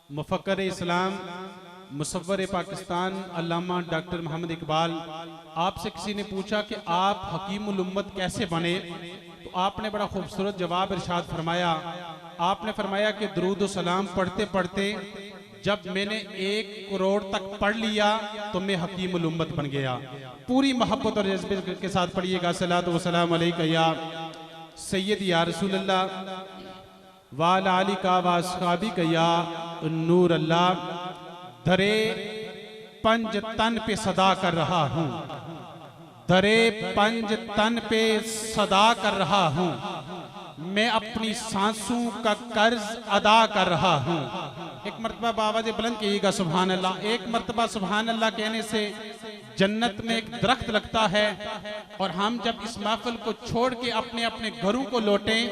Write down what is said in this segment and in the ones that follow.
मुफक्कर इस्लाम मुसव्वर पाकिस्तान अल्लामा doctor Mohammad Iqbal, आपसे किसी ने पूछा कि आप हकीमुल उम्मत कैसे बने, तो आपने बड़ा खूबसूरत जवाब इरशाद फरमाया। आपने फरमाया कि दरूद सलाम पढ़ते पढ़ते जब मैंने 1 करोड़ तक पढ़ लिया तो मैं हकीमुल उम्मत बन गया। पूरी मोहब्बत और जज्बे के साथ पढ़िएगा। सलातो व सलाम अलैका या सैयद या रसूल अल्लाह वाला अली का वासहाबी का या नूर अल्लाह। दरे पंज तन पे सदा कर रहा हूँ, दरे पंज तन पे सदा कर रहा हूँ, मैं अपनी सांसों का कर्ज अदा कर रहा हूँ। एक मरतबा आवाज़ बुलंद कीजिएगा सुभान अल्लाह। एक मरतबा सुभान अल्लाह कहने से जन्नत में एक दरख्त लगता है, और हम जब इस महफिल को छोड़ के अपने अपने घरों को लौटें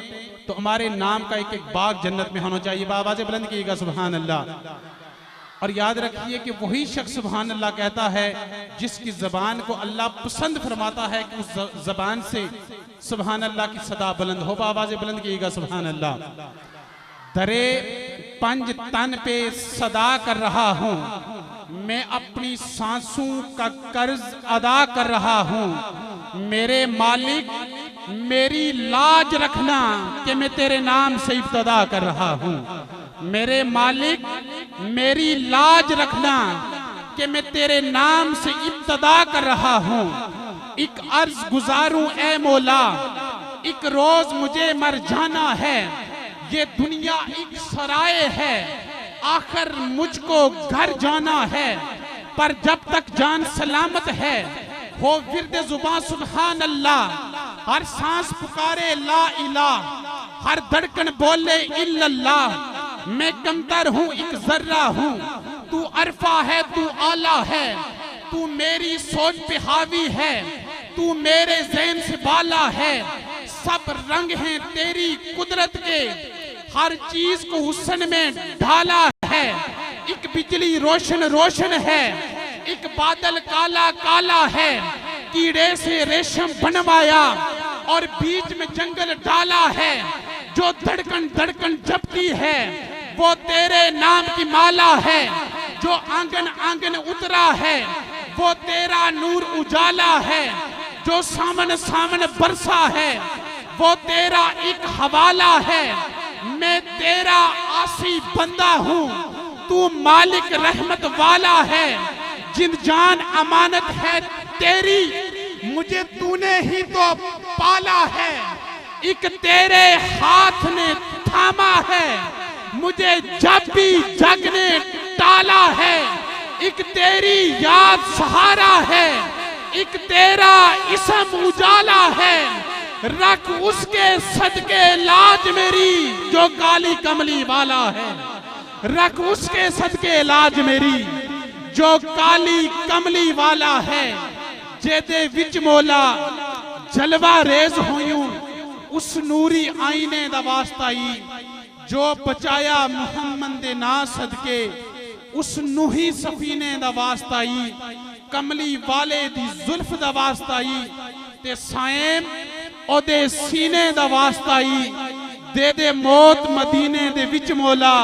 तो हमारे नाम का एक एक बाग जन्नत में होना चाहिए। आवाज़ बुलंद कीजिएगा सुभान अल्लाह। और याद रखिए कि वही शख्स सुभान अल्लाह कहता है जिसकी ज़बान को अल्लाह पसंद फरमाता है कि उस ज़बान से सुभान अल्लाह की सदा बुलंद हो। आवाज़ बुलंद कीजिएगा सुभान अल्लाह। दरे पंज तन पे सदा कर रहा हूँ, मैं अपनी सांसों का कर्ज अदा कर रहा हूँ, मेरे मालिक मेरी लाज रखना कि मैं तेरे नाम से इब्तदा कर रहा हूँ, मेरे मालिक मेरी लाज रखना कि मैं तेरे नाम से इब्तदा कर रहा हूँ। एक अर्ज गुजारूं ए मौला, एक रोज मुझे मर जाना है, ये दुनिया एक सराय है, आखिर मुझको घर जाना है, पर जब तक जान सलामत है हो विर्द जुबां सुभान अल्लाह, हर सांस पुकारे ला इलाह, हर धड़कन बोले इल्लल्लाह। मैं कमतर हूँ एक जर्रा हूँ, तू अरफा है तू आला है, तू मेरी सोच पे हावी है, तू मेरे ज़हन से बाला है, सब रंग हैं तेरी कुदरत के, हर चीज को हुस्न में ढाला है। एक बिजली रोशन रोशन है, एक बादल काला काला है, कीड़े से रेशम बनवाया और बीच में जंगल डाला है, जो धड़कन धड़कन जपती है वो तेरे नाम की माला है, जो आंगन आंगन उतरा है वो तेरा नूर उजाला है, जो सामन सामन बरसा है वो तेरा एक हवाला है। मैं तेरा आसी बंदा हूँ, तू मालिक रहमत वाला है, जिन जान अमानत है तेरी, मुझे तूने ही तो पाला है, एक तेरे हाथ ने थामा है, मुझे जब भी जग ने टाला है, एक तेरी याद सहारा है, एक तेरा इसम उजाला है, रख उसके सदके लाज मेरी जो काली कमली वाला है, रख उसके सदके लाज मेरी जो काली कमली वाला है, जेदे विच मौला जलवा रेज होयूं उस नूरी आईने दा वास्ताई, जो बचाया मुहम्मद दे ना सदके उस नूही सफीने दा वास्ताई, कमली वाले दी जुल्फ दा वास्ताई, ते साएम ओदे सीने दा वास्ताई, दे दे मौत मदीने दे विच मौला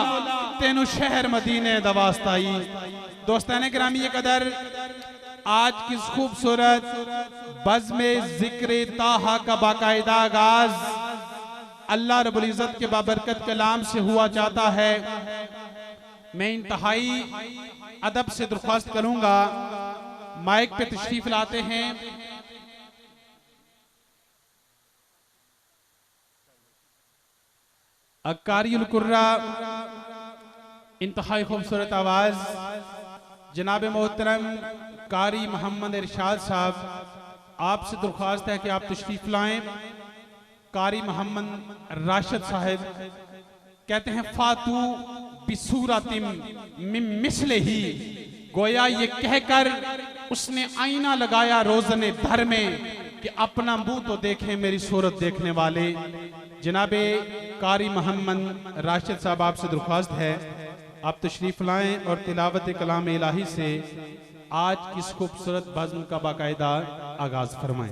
तेनु शहर मदीने दा वास्ताई। दोस्ताने गिरामी कदर, आज किस खूबसूरत बज़्म ज़िक्र ताहा का बाकायदा आगाज अल्लाह रब्बुल इज़्ज़त के बाबरकत कलाम से हुआ चाहता है। मैं इंतहाई अदब से दरख्वास्त करूंगा, माइक पे तशरीफ लाते हैं अकारियुल कुर्रा, इंतहाई खूबसूरत आवाज जनाब मोहतरम कारी मोहम्मद इरशाद साहब, आपसे दरख्वास्त है कि आप तशरीफ लाएं। कारी मोहम्मद राशिद साहब कहते हैं फातू बिसूरतिम मिन मिस्लिही, गोया ये कहकर उसने आईना लगाया रोज़ने धर में कि अपना मुंह तो देखें मेरी सूरत देखने वाले। जनाबे कारी मोहम्मद राशिद साहब, आपसे दरख्वास्त है आप तशरीफ लाएं और तिलावत कलाम इलाही से आज किस खूबसूरत बज़्म का बाकायदा आगाज फरमाएं।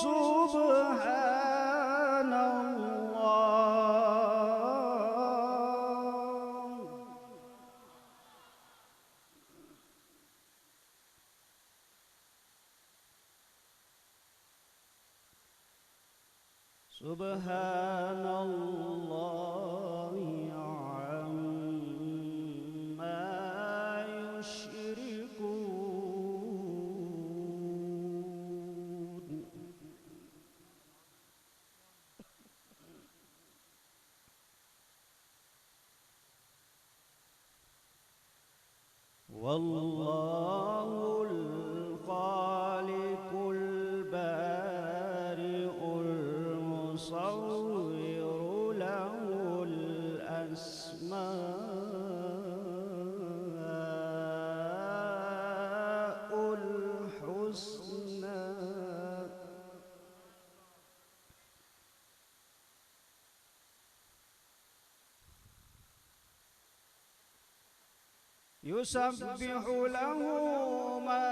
सुबहान सुबहानल्लाहि अम्मा युश्रिकून। वल्लाहुल खालिकुल बारिउल मुसव्विरु लहुल अस्माउल हुस्ना। युसब्बिहु लहु मा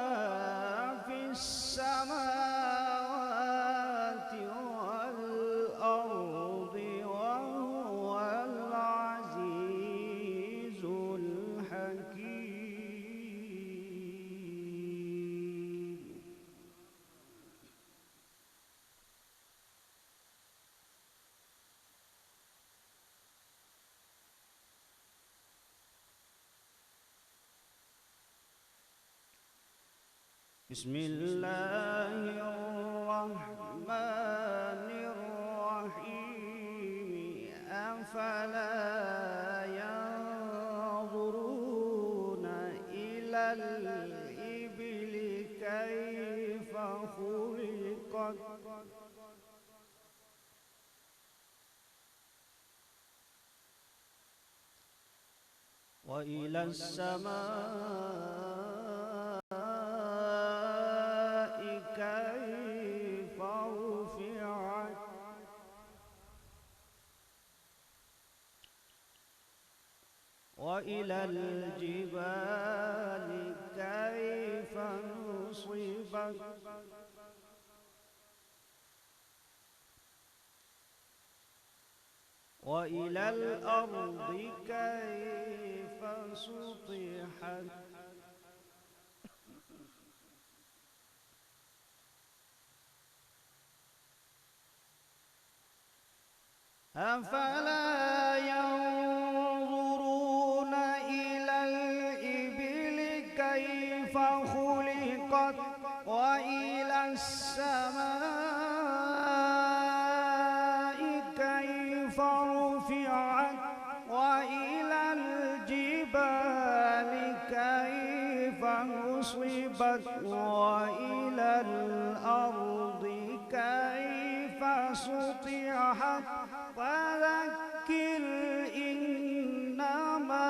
फिस समावाति वल अर्दि व हुवल अज़ीज़ुल हकीम। बिस्मिल्लाहिर्रहमानिर्रहीम। अफला यंज़ुरून इलल इबिलि कैफ़ खुलिक़त व इलस समाइ कैफ़ रुफ़िअत व इलल जिबालि कैफ़ नुसिबत व इलल अर्दि कैफ़ सुतिहत अफला यंज़ुरून इलल इबिलि कैफ़ खुलिक़त व इलस समाइ कैफ़ रुफ़िअत व इलल जिबालि कैफ़ नुसिबत व इलल अर्दि कैफ़ सुतिहत। फज़क्किर इन्नमा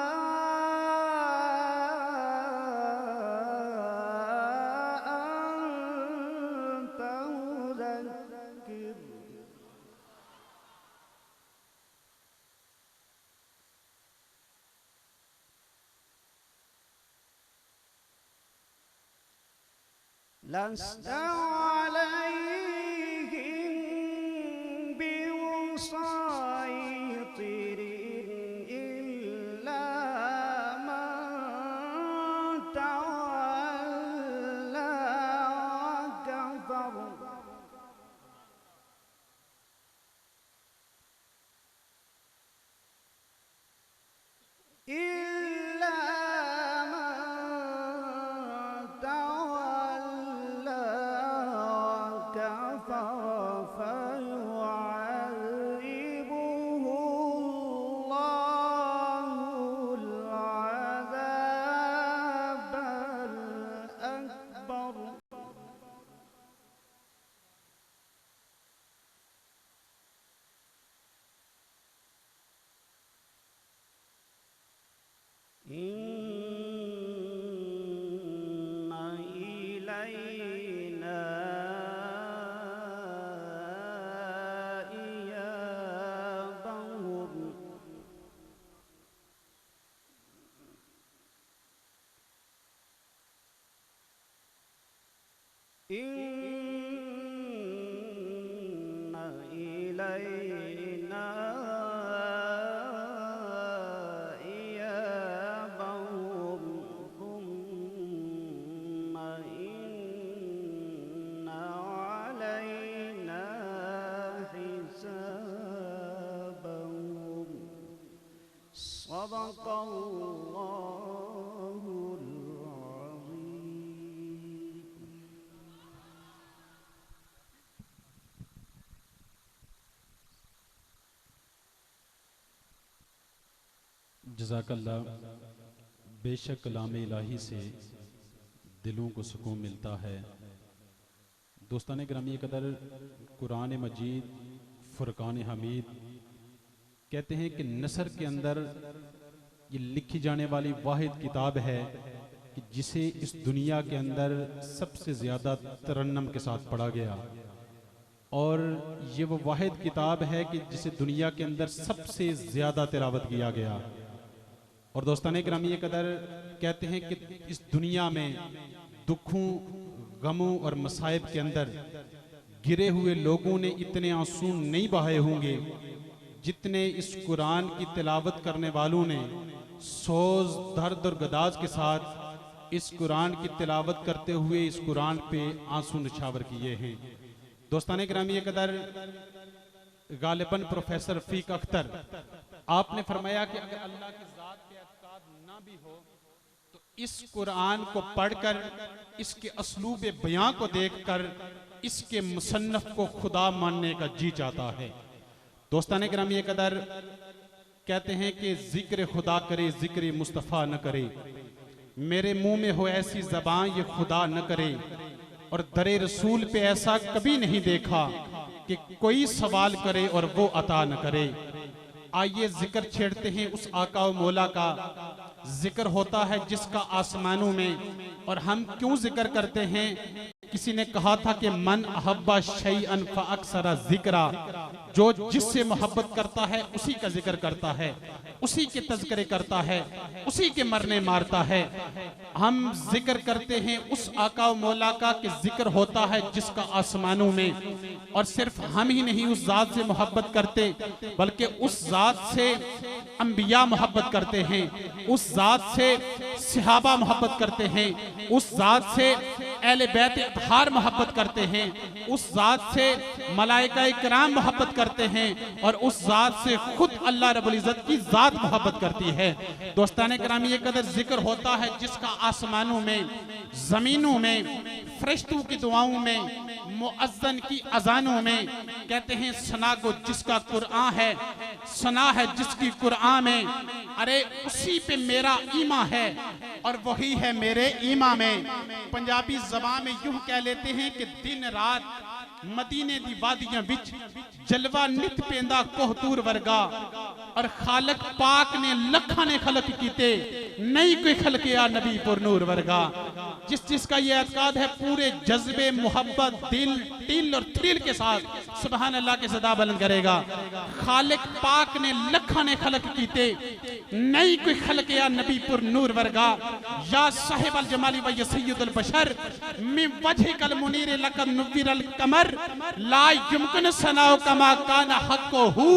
अन्त मुज़क्किर। लस्त अलैहिम बिमुसैतिर इल्ला मन तवल्ला व कफर। इल्ला मन तवल्ला व कफर फयुअज़्ज़िबुहु अल्लाहुल अज़ाबल अकबर। इन्ना इलैना इयाबहुम इन्ना इलैना इयाबहुम सुम्मा इन्ना अलैना हिसाबहुम सदक़ल्लाहुल अज़ीम। जज़ाकल्लाह। बेशक कलाम इलाही से दिलों को सुकून मिलता है। दोस्तान ग्रामी कदर, कुरान मजीद फुरकान हमीद कहते हैं कि नसर के अंदर ये लिखी जाने वाली वाहिद किताब है कि जिसे इस दुनिया के अंदर सबसे ज़्यादा तरन्नम के साथ पढ़ा गया, और ये वो वाहिद किताब है कि जिसे दुनिया के अंदर सबसे ज़्यादा तिलावत किया गया। और दोस्तान ग्रामी कदर कहते हैं कि इस दुनिया में दुखों, गमों और मसाइब के अंदर गिरे हुए लोगों ने इतने आंसू नहीं बहाए होंगे जितने इस कुरान की तिलावत करने वालों ने सोज, दर्द और गदाज के साथ इस कुरान की तिलावत करते हुए इस कुरान पे आंसू निछावर किए हैं। दोस्तान ग्रामी कदर, गालिबन प्रोफेसर रफीक अख्तर, आपने फरमाया कि अगर अल्लाह की ज़ात पे एतकाद ना भी हो तो इस कुरान को पढ़कर, इसके असलूब बयां को देखकर इसके मुसन्नफ को खुदा मानने का जी चाहता है। दोस्तान ग्रामी कदर कहते हैं कि जिक्र खुदा करे, जिक्र मुस्तफ़ा न करे, मेरे मुंह में हो ऐसी ज़बान ये खुदा न करे, और दरे रसूल पे ऐसा कभी नहीं देखा कि कोई सवाल करे और वो अता न करे। आइए जिक्र छेड़ते हैं उस आका व मौला का। जिक्र होता है जिसका आसमानों में, और हम क्यों जिक्र करते हैं? किसी ने कहा था कि मन अहब्बा शैअन फअक्सरा जिक्रा, जो जिससे मोहब्बत करता है उसी का जिक्र करता है, उसी के तज़किरे करता है, उसी के मरने मारता है। हम जिक्र करते हैं उस आका व मौला का कि जिक्र होता है जिसका आसमानों में, और सिर्फ हम ही नहीं उस जात से मोहब्बत करते बल्कि उस जात से अंबिया मोहब्बत करते हैं, उस जात से सहाबा मोहब्बत करते हैं, उस जात से अहले बैत अतहार मोहब्बत करते हैं, उस जात से मलाइका इकराम मोहब्बत करते हैं, और उस जात से खुद अल्लाह रब्बुल इज्जत की जात मोहब्बत करती है। दोस्तान करामी ये कदर जिक्र होता है जिसका आसमानों में, जमीनों में, फरिश्तों की दुआओं में, मुअज्जन की अजानों में। कहते हैं सना को जिसका कुरान है, सना है जिसकी कुरान में, अरे उसी पे मेरा ईमान है और वही है मेरे ईमान में। पंजाबी ज़बान में यूं कह लेते हैं कि दिन रात मदीने दी वादियां बिच जलवा नित पेंदा कोहतूर वर्गा, और खालक पाक ने लखा ने खलक कीते, नहीं कोई खलकिया नबी पुर नूर वर्गा। जिसका ये एतकाद है पूरे जज्बे, मोहब्बत, दिल, टिल और थ्रिल के साथ सुभान अल्लाह के सदा बुलंद करेगा। खालिक पाक ने लखा ने खलक कीते, नहीं कोई खलकिया नबी पुर नूर वर्गा। या साहिब अल जमाली व सय्यदुल बशर मिन वजहिकल मुनीर लकद नुव्विरल कमर, ला युमकिन सनाउ कमा काना हक़्क़ुहु,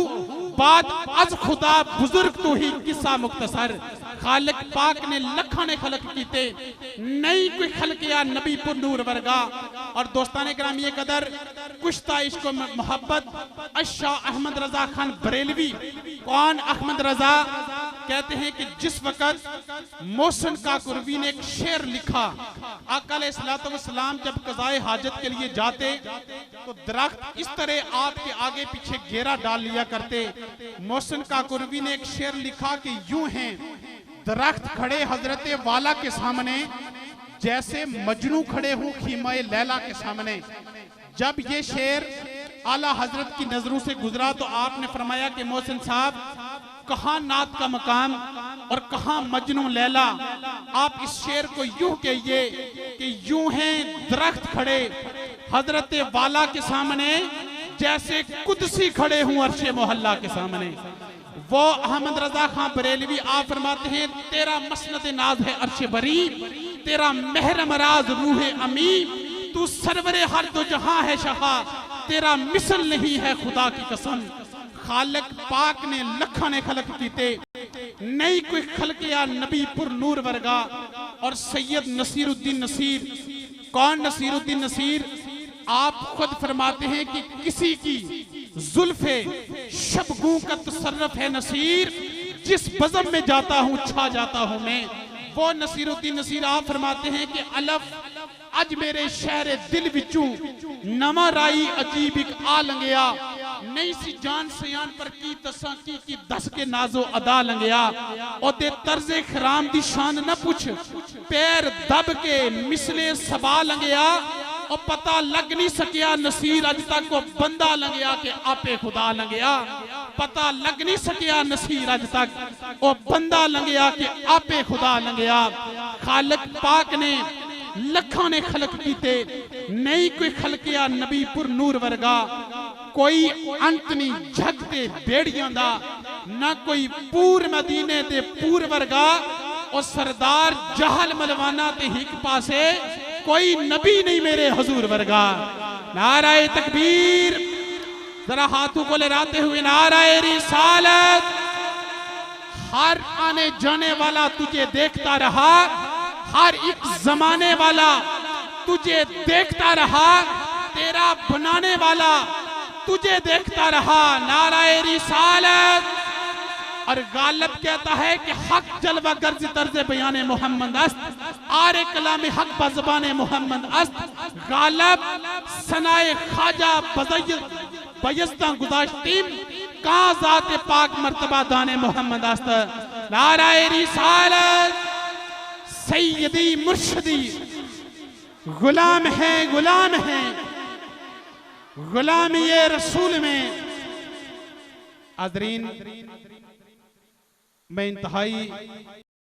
बात अज खुदा बुजुर्ग तू ही किस्सा मुख्तसर। खालिक पाक ने लखा ने खलक कीते, नहीं कोई खलकिया नबी पुर नूर वर्गा। और दोस्ताने करामी कदर, कुश्ता इश्क मोहब्बत अशाह अहमद रजा खान बरेलवी, कौन अहमद रजा, कहते हैं कि जिस वक़्त मोहसिन काकुरवी ने एक शेर लिखा, आका अलैहिस्सलाम जब कज़ाए हाजत के लिए जाते तो दरख्त इस तरह आपके आगे पीछे घेरा डाल लिया करते। मोहसिन काकुरवी ने एक शेर लिखा कि यूं हैं दरख्त खड़े हजरत वाला के सामने, जैसे मजनू खड़े हों खीमाए लैला के सामने। जब ये शेर आला हजरत की नजरों से गुजरा तो आपने फरमाया कि मोहसिन साहब, कहां नात का मकाम और कहां मजनू लैला। आप इस शेर को यूं कहिए कि यूं हैं दरख्त खड़े हजरत वाला के सामने, जैसे कुदसी खड़े हूं अर्शे मोहल्ला के सामने। वो अहमद रजा खान बरेलवी आप फरमाते हैं, तेरा मसनद नाज है अर्शे बरी, तेरा महरम राज रूह अमी, तू सरवरे हर दो जहां है शहा, तेरा मिसल नहीं है खुदा की कसम। खालिक पाक ने लखा ने खलक कीते, नहीं कोई खलकिया नबी पुर नूर वर्गा। और सैयद नसीरुद्दीन नसीर, कौन नसीरुद्दीन नसीर? आप खुद फरमाते हैं कि किसी की जुल्फे शबगू का तसर्रफ है नसीर, जिस बज़म में जाता हूं छा जाता हूं मैं। वो नसीरुद्दीन नसीर आप फरमाते हैं कि अलफ अज मेरे शहर दिल विचू नवा राई अजीब एक आ लंघिया, नहीं सी जान सयान पर की दसा की दस के नाजो अदा लंघिया। ओदे तर्जे खराम दी शान न पुछ, पैर दब के मिसले सबा लंघिया। और पता लग नहीं सकिया नसीर अज तक वो बंदा लंघिया कि आपे खुदा लंघिया। पता लग नहीं सकिया नसीर अज तक वो बंदा लंघिया कि आपे खुदा लंघिया। खालिक पाक ने लखा ने खलक कीते, नहीं कोई खलकिया नबी पुर नूर वर्गा। कोई अंत नहीं झगते बेड़ियां दा, ना कोई पूर मदीने दे पूर वर्गा। और सरदार जहल मलवाना ते हिक पासे, कोई नबी नहीं मेरे हुजूर वर्गा। नाराए तकबीर, जरा हाथों को लहराते हुए नाराए रिसालत। हर आने जाने वाला तुझे देखता रहा, हर एक जमाने वाला तुझे देखता रहा, तेरा बनाने वाला तुझे देखता रहा। नाराए रिसालत। और गालिब कहता है कि हक जलवा गर्ज तर्ज बयाने मोहम्मद अस्त, आरे कलाम हक बज़बाने मोहम्मद अस्त। गालिब सनाए खाजा बयस्ता गुदाश्तीम, का ज़ाते पाक मर्तबा दाने मोहम्मद अस्त। नाराए रिसालत। सैयदी मुर्शदी गुलाम है, गुलाम है, गुलाम ये रसूल में। आदरीन, मैं इंतहाई